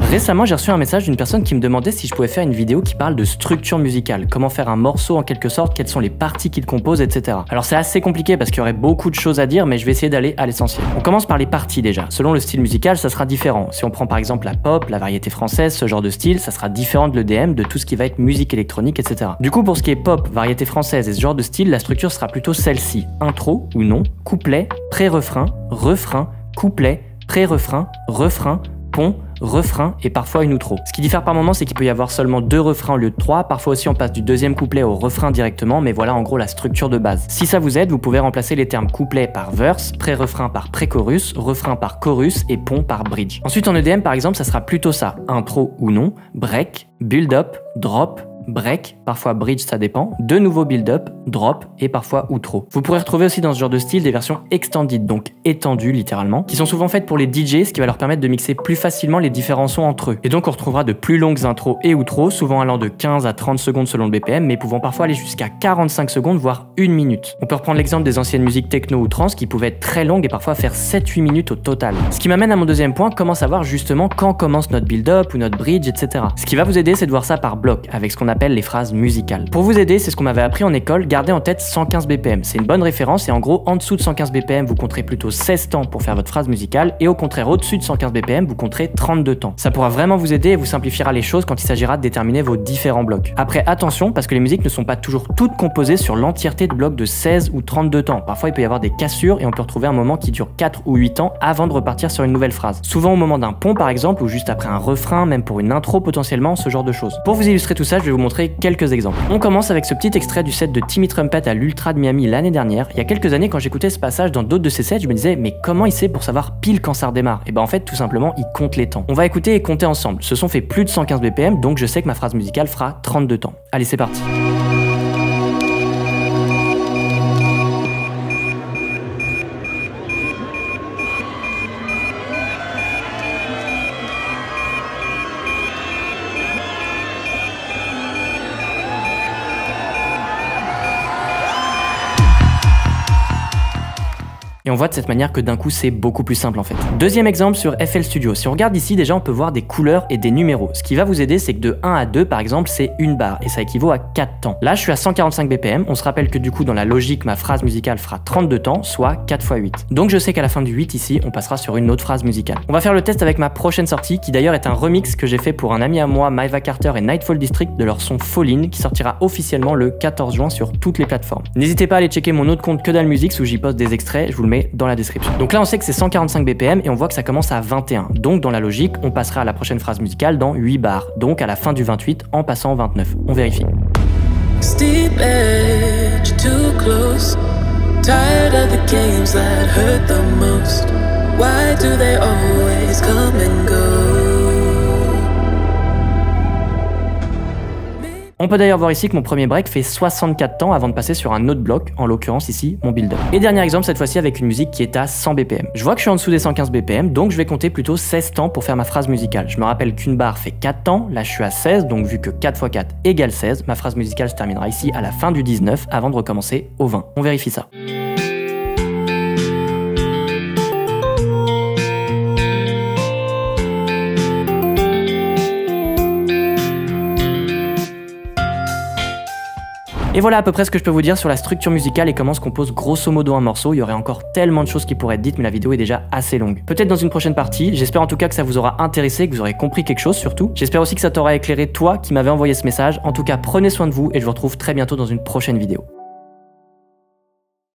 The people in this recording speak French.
Récemment, j'ai reçu un message d'une personne qui me demandait si je pouvais faire une vidéo qui parle de structure musicale, comment faire un morceau en quelque sorte, quelles sont les parties qu'il compose, etc. Alors c'est assez compliqué parce qu'il y aurait beaucoup de choses à dire, mais je vais essayer d'aller à l'essentiel. On commence par les parties déjà. Selon le style musical, ça sera différent. Si on prend par exemple la pop, la variété française, ce genre de style, ça sera différent de l'EDM, de tout ce qui va être musique électronique, etc. Du coup, pour ce qui est pop, variété française et ce genre de style, la structure sera plutôt celle-ci. Intro ou non, couplet, pré-refrain, refrain, couplet, pré-refrain, refrain, pont, refrain et parfois une outro. Ce qui diffère par moment, c'est qu'il peut y avoir seulement 2 refrains au lieu de 3, parfois aussi on passe du deuxième couplet au refrain directement, mais voilà en gros la structure de base. Si ça vous aide, vous pouvez remplacer les termes couplet par verse, pré-refrain par pré-chorus, refrain par chorus et pont par bridge. Ensuite en EDM par exemple, ça sera plutôt ça, intro ou non, break, build-up, drop, break, parfois bridge, ça dépend, de nouveau build-up, drop et parfois outro. Vous pourrez retrouver aussi dans ce genre de style des versions extended, donc étendues littéralement, qui sont souvent faites pour les DJ, ce qui va leur permettre de mixer plus facilement les différents sons entre eux. Et donc on retrouvera de plus longues intros et outros, souvent allant de 15 à 30 secondes selon le BPM, mais pouvant parfois aller jusqu'à 45 secondes, voire 1 minute. On peut reprendre l'exemple des anciennes musiques techno ou trance qui pouvaient être très longues et parfois faire 7-8 minutes au total. Ce qui m'amène à mon deuxième point, comment savoir justement quand commence notre build-up ou notre bridge, etc. Ce qui va vous aider, c'est de voir ça par bloc, avec ce qu'on appelle les phrases musicales. Pour vous aider, c'est ce qu'on m'avait appris en école, gardez en tête 115 BPM. C'est une bonne référence et en gros, en dessous de 115 BPM, vous compterez plutôt 16 temps pour faire votre phrase musicale et au contraire, au-dessus de 115 BPM, vous compterez 32 temps. Ça pourra vraiment vous aider et vous simplifiera les choses quand il s'agira de déterminer vos différents blocs. Après, attention, parce que les musiques ne sont pas toujours toutes composées sur l'entièreté de blocs de 16 ou 32 temps. Parfois, il peut y avoir des cassures et on peut retrouver un moment qui dure 4 ou 8 temps avant de repartir sur une nouvelle phrase. Souvent au moment d'un pont par exemple, ou juste après un refrain, même pour une intro potentiellement, ce genre de choses. Pour vous illustrer tout ça, je vais vous montrer quelques exemples. On commence avec ce petit extrait du set de Timmy Trumpet à l'Ultra de Miami l'année dernière. Il y a quelques années, quand j'écoutais ce passage dans d'autres de ses sets, je me disais mais comment il sait pour savoir pile quand ça redémarre? Et ben en fait tout simplement il compte les temps. On va écouter et compter ensemble. Ce son fait plus de 115 BPM, donc je sais que ma phrase musicale fera 32 temps. Allez, c'est parti. Et on voit de cette manière que d'un coup c'est beaucoup plus simple en fait. Deuxième exemple sur FL Studio. Si on regarde ici, déjà on peut voir des couleurs et des numéros. Ce qui va vous aider, c'est que de 1 à 2 par exemple, c'est une barre et ça équivaut à 4 temps. Là je suis à 145 BPM, on se rappelle que du coup dans la logique ma phrase musicale fera 32 temps, soit 4 x 8. Donc je sais qu'à la fin du 8 ici, on passera sur une autre phrase musicale. On va faire le test avec ma prochaine sortie, qui d'ailleurs est un remix que j'ai fait pour un ami à moi, Maeva Carter et Nightfall District, de leur son Fallin, qui sortira officiellement le 14 juin sur toutes les plateformes. N'hésitez pas à aller checker mon autre compte Kedal Musics où j'y poste des extraits, je vous le mets dans la description. Donc là on sait que c'est 145 BPM et on voit que ça commence à 21. Donc dans la logique, on passera à la prochaine phrase musicale dans 8 barres. Donc à la fin du 28 en passant au 29. On vérifie. Steep edge, too close. Tired of the games that hurt the most. Why do they always come and go? On peut d'ailleurs voir ici que mon premier break fait 64 temps avant de passer sur un autre bloc, en l'occurrence ici mon build-up. Et dernier exemple cette fois-ci avec une musique qui est à 100 BPM. Je vois que je suis en dessous des 115 BPM, donc je vais compter plutôt 16 temps pour faire ma phrase musicale. Je me rappelle qu'une barre fait 4 temps, là je suis à 16, donc vu que 4 x 4 égale 16, ma phrase musicale se terminera ici à la fin du 19 avant de recommencer au 20. On vérifie ça. Et voilà à peu près ce que je peux vous dire sur la structure musicale et comment se compose grosso modo un morceau. Il y aurait encore tellement de choses qui pourraient être dites, mais la vidéo est déjà assez longue. Peut-être dans une prochaine partie. J'espère en tout cas que ça vous aura intéressé, que vous aurez compris quelque chose surtout. J'espère aussi que ça t'aura éclairé toi qui m'avais envoyé ce message. En tout cas, prenez soin de vous et je vous retrouve très bientôt dans une prochaine vidéo.